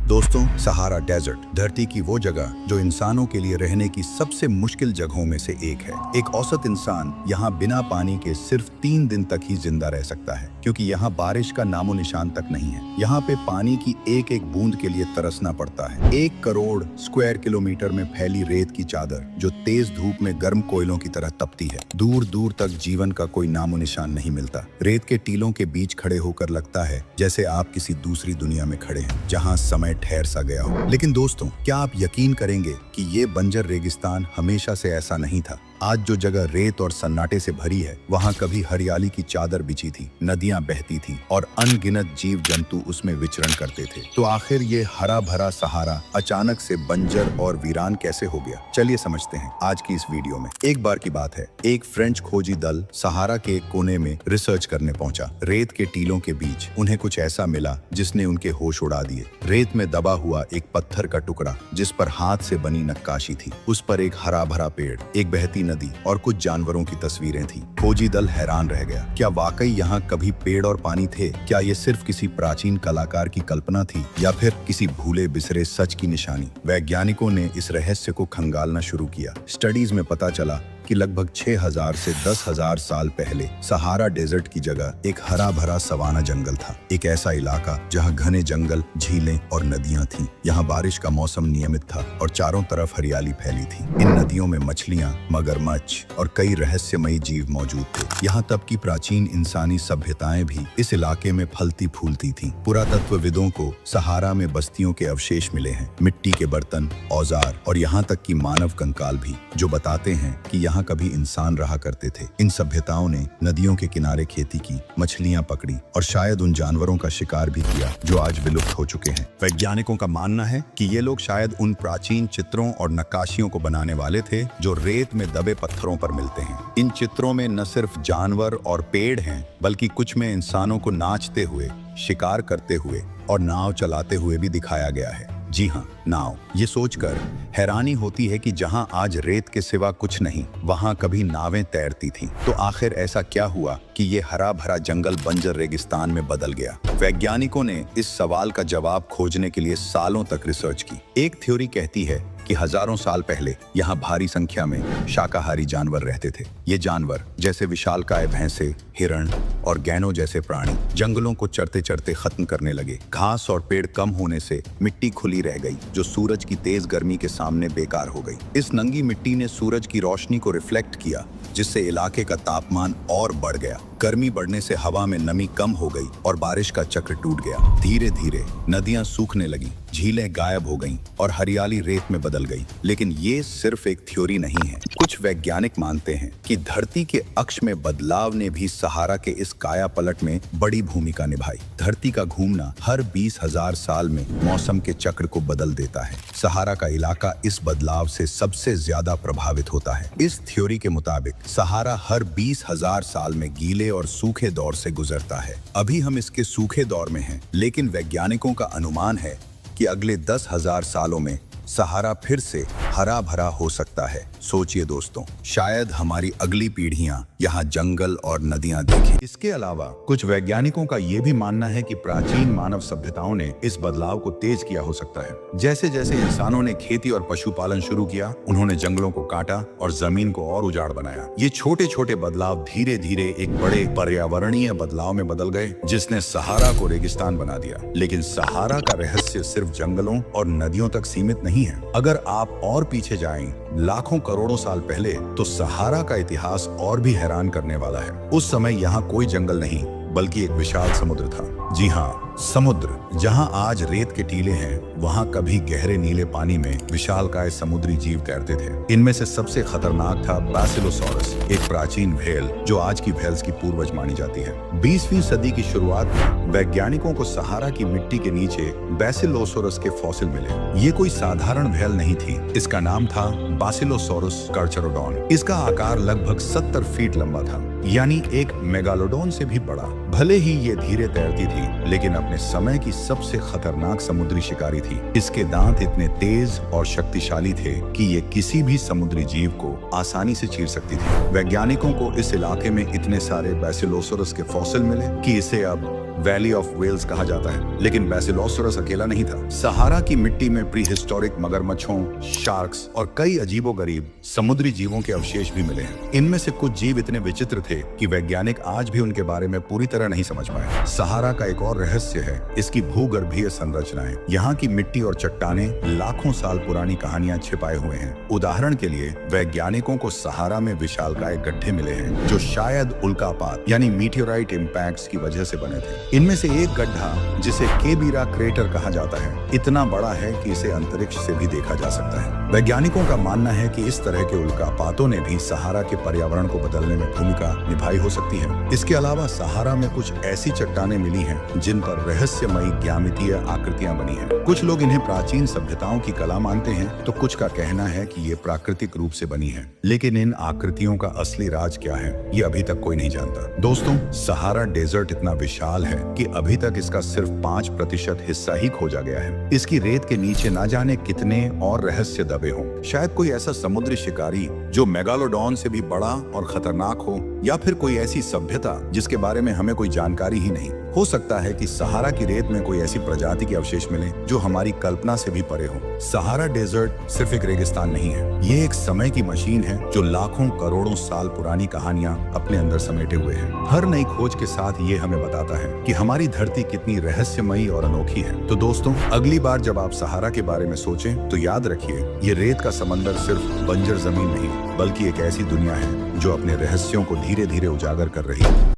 दोस्तों, Sahara desert धरती की वो जगह जो इंसानों के लिए रहने की सबसे मुश्किल जगहों में से एक है। एक औसत इंसान यहाँ बिना पानी के सिर्फ 3 दिन तक ही जिंदा रह सकता है, क्योंकि यहाँ बारिश का नामो निशान तक नहीं है। यहाँ पे पानी की एक एक बूंद के लिए तरसना पड़ता है। 1 करोड़ स्क्वायर किलोमीटर में फैली रेत की चादर जो तेज धूप में गर्म कोयलों की तरह तपती है। दूर दूर तक जीवन का कोई नामो निशान नहीं मिलता। रेत के टीलों के बीच खड़े होकर लगता है जैसे आप किसी दूसरी दुनिया में खड़े हैं, जहाँ समय ठहर सा गया हो। लेकिन दोस्तों, क्या आप यकीन करेंगे कि ये बंजर रेगिस्तान हमेशा से ऐसा नहीं था? आज जो जगह रेत और सन्नाटे से भरी है, वहाँ कभी हरियाली की चादर बिछी थी, नदियां बहती थी और अनगिनत जीव जंतु उसमें विचरण करते थे। तो आखिर ये हरा भरा सहारा अचानक से बंजर और वीरान कैसे हो गया? चलिए समझते हैं आज की इस वीडियो में। एक बार की बात है, एक फ्रेंच खोजी दल सहारा के एक कोने में रिसर्च करने पहुंचा। रेत के टीलों के बीच उन्हें कुछ ऐसा मिला जिसने उनके होश उड़ा दिए। रेत में दबा हुआ एक पत्थर का टुकड़ा जिस पर हाथ से बनी नक्काशी थी। उस पर एक हरा भरा पेड़, एक बहती नदी और कुछ जानवरों की तस्वीरें थी। खोजी दल हैरान रह गया। क्या वाकई यहाँ कभी पेड़ और पानी थे? क्या ये सिर्फ किसी प्राचीन कलाकार की कल्पना थी या फिर किसी भूले बिसरे सच की निशानी? वैज्ञानिकों ने इस रहस्य को खंगालना शुरू किया। स्टडीज में पता चला कि लगभग 6000 से 10,000 साल पहले सहारा डेजर्ट की जगह एक हरा भरा सवाना जंगल था। एक ऐसा इलाका जहां घने जंगल, झीलें और नदियां थीं। यहां बारिश का मौसम नियमित था और चारों तरफ हरियाली फैली थी। इन नदियों में मछलियां, मगरमच्छ और कई रहस्यमयी जीव मौजूद थे। यहाँ तक कि प्राचीन इंसानी सभ्यताएं भी इस इलाके में फलती फूलती थीं। पुरातत्वविदों को सहारा में बस्तियों के अवशेष मिले हैं, मिट्टी के बर्तन, औजार और यहाँ तक कि मानव कंकाल भी, जो बताते हैं कि यहाँ कभी इंसान रहा करते थे। इन सभ्यताओं ने नदियों के किनारे खेती की, मछलियां पकड़ी और शायद उन जानवरों का शिकार भी किया जो आज विलुप्त हो चुके हैं। वैज्ञानिकों का मानना है कि ये लोग शायद उन प्राचीन चित्रों और नक्काशियों को बनाने वाले थे जो रेत में दबे पत्थरों पर मिलते हैं। इन चित्रों में न सिर्फ जानवर और पेड़ हैं, बल्कि कुछ में इंसानों को नाचते हुए, शिकार करते हुए और नाव चलाते हुए भी दिखाया गया है। जी हाँ, नाव। ये सोचकर हैरानी होती है कि जहां आज रेत के सिवा कुछ नहीं, वहां कभी नावें तैरती थीं। तो आखिर ऐसा क्या हुआ कि ये हरा भरा जंगल बंजर रेगिस्तान में बदल गया? वैज्ञानिकों ने इस सवाल का जवाब खोजने के लिए सालों तक रिसर्च की। एक थ्योरी कहती है कि हजारों साल पहले यहाँ भारी संख्या में शाकाहारी जानवर रहते थे। ये जानवर जैसे विशालकाय भैंसे, हिरण और गैनो जैसे प्राणी जंगलों को चरते चरते खत्म करने लगे। घास और पेड़ कम होने से मिट्टी खुली रह गई, जो सूरज की तेज गर्मी के सामने बेकार हो गई। इस नंगी मिट्टी ने सूरज की रोशनी को रिफ्लेक्ट किया, जिससे इलाके का तापमान और बढ़ गया। गर्मी बढ़ने से हवा में नमी कम हो गई और बारिश का चक्र टूट गया। धीरे धीरे नदियां सूखने लगी, झीलें गायब हो गईं और हरियाली रेत में बदल गई। लेकिन ये सिर्फ एक थ्योरी नहीं है। कुछ वैज्ञानिक मानते हैं कि धरती के अक्ष में बदलाव ने भी सहारा के इस काया पलट में बड़ी भूमिका निभाई। धरती का घूमना हर 20,000 साल में मौसम के चक्र को बदल देता है। सहारा का इलाका इस बदलाव से सबसे ज्यादा प्रभावित होता है। इस थ्योरी के मुताबिक सहारा हर 20,000 साल में गीले और सूखे दौर से गुजरता है। अभी हम इसके सूखे दौर में हैं, लेकिन वैज्ञानिकों का अनुमान है कि अगले 10,000 सालों में सहारा फिर से हरा भरा हो सकता है। सोचिए दोस्तों, शायद हमारी अगली पीढ़ियां यहाँ जंगल और नदियां देखें। इसके अलावा कुछ वैज्ञानिकों का ये भी मानना है कि प्राचीन मानव सभ्यताओं ने इस बदलाव को तेज किया हो सकता है। जैसे जैसे इंसानों ने खेती और पशुपालन शुरू किया, उन्होंने जंगलों को काटा और जमीन को और उजाड़ बनाया। ये छोटे छोटे बदलाव धीरे धीरे एक बड़े पर्यावरणीय बदलाव में बदल गए, जिसने सहारा को रेगिस्तान बना दिया। लेकिन सहारा का रहस्य सिर्फ जंगलों और नदियों तक सीमित नहीं है। अगर आप और पीछे जाएं, लाखों करोड़ों साल पहले, तो सहारा का इतिहास और भी हैरान करने वाला है। उस समय यहाँ कोई जंगल नहीं, बल्कि एक विशाल समुद्र था। जी हाँ, समुद्र। जहाँ आज रेत के टीले हैं, वहाँ कभी गहरे नीले पानी में विशालकाय समुद्री जीव तैरते थे। इनमें से सबसे खतरनाक था बैसिलोसॉरस, एक प्राचीन व्हेल जो आज की व्हेल्स की पूर्वज मानी जाती है। 20वीं सदी की शुरुआत में वैज्ञानिकों को सहारा की मिट्टी के नीचे बैसिलोसॉरस के फॉसिल मिले। ये कोई साधारण व्हेल नहीं थी। इसका नाम था बैसिलोसॉरस कार्चारोडोन। इसका आकार लगभग 70 फीट लंबा था, यानी एक मेगालोडोन से भी बड़ा। भले ही ये धीरे तैरती थी, लेकिन अपने समय की सबसे खतरनाक समुद्री शिकारी थी। इसके दांत इतने तेज और शक्तिशाली थे कि ये किसी भी समुद्री जीव को आसानी से चीर सकती थी। वैज्ञानिकों को इस इलाके में इतने सारे बैसिलोसॉरस के फॉसिल मिले कि इसे अब वैली ऑफ वेल्स कहा जाता है, लेकिन बैसिलोसोरस अकेला नहीं था। सहारा की मिट्टी में प्री हिस्टोरिक मगरमच्छों, शार्क्स और कई अजीबोगरीब समुद्री जीवों के अवशेष भी मिले हैं। इनमें से कुछ जीव इतने विचित्र थे कि वैज्ञानिक आज भी उनके बारे में पूरी तरह नहीं समझ पाए। सहारा का एक और रहस्य है इसकी भूगर्भीय संरचनाएं। यहाँ की मिट्टी और चट्टानें लाखों साल पुरानी कहानियां छिपाए हुए हैं। उदाहरण के लिए वैज्ञानिकों को सहारा में विशालकाय गड्ढे मिले हैं जो शायद उल्कापात यानी मीटियोराइट इम्पैक्ट्स की वजह से बने थे। इनमें से एक गड्ढा, जिसे केबीरा क्रेटर कहा जाता है, इतना बड़ा है कि इसे अंतरिक्ष से भी देखा जा सकता है। वैज्ञानिकों का मानना है कि इस तरह के उल्कापातों ने भी सहारा के पर्यावरण को बदलने में भूमिका निभाई हो सकती है। इसके अलावा सहारा में कुछ ऐसी चट्टानें मिली हैं जिन पर रहस्यमयी ज्यामितीय आकृतियां बनी हैं। कुछ लोग इन्हें प्राचीन सभ्यताओं की कला मानते हैं तो कुछ का कहना है कि ये प्राकृतिक रूप से बनी है। लेकिन इन आकृतियों का असली राज क्या है, ये अभी तक कोई नहीं जानता। दोस्तों, सहारा डेजर्ट इतना विशाल है कि अभी तक इसका सिर्फ 5% हिस्सा ही खोजा गया है। इसकी रेत के नीचे ना जाने कितने और रहस्य दबे हों। शायद कोई ऐसा समुद्री शिकारी जो मेगालोडॉन से भी बड़ा और खतरनाक हो, या फिर कोई ऐसी सभ्यता जिसके बारे में हमें कोई जानकारी ही नहीं। हो सकता है कि सहारा की रेत में कोई ऐसी प्रजाति के अवशेष मिले जो हमारी कल्पना से भी परे हो। सहारा डेजर्ट सिर्फ एक रेगिस्तान नहीं है, ये एक समय की मशीन है जो लाखों करोड़ों साल पुरानी कहानियां अपने अंदर समेटे हुए है। हर नई खोज के साथ ये हमें बताता है कि हमारी धरती कितनी रहस्यमयी और अनोखी है। तो दोस्तों, अगली बार जब आप सहारा के बारे में सोचें तो याद रखिए, ये रेत का समंदर सिर्फ बंजर जमीन नहीं, बल्कि एक ऐसी दुनिया है जो अपने रहस्यों को धीरे धीरे उजागर कर रही है।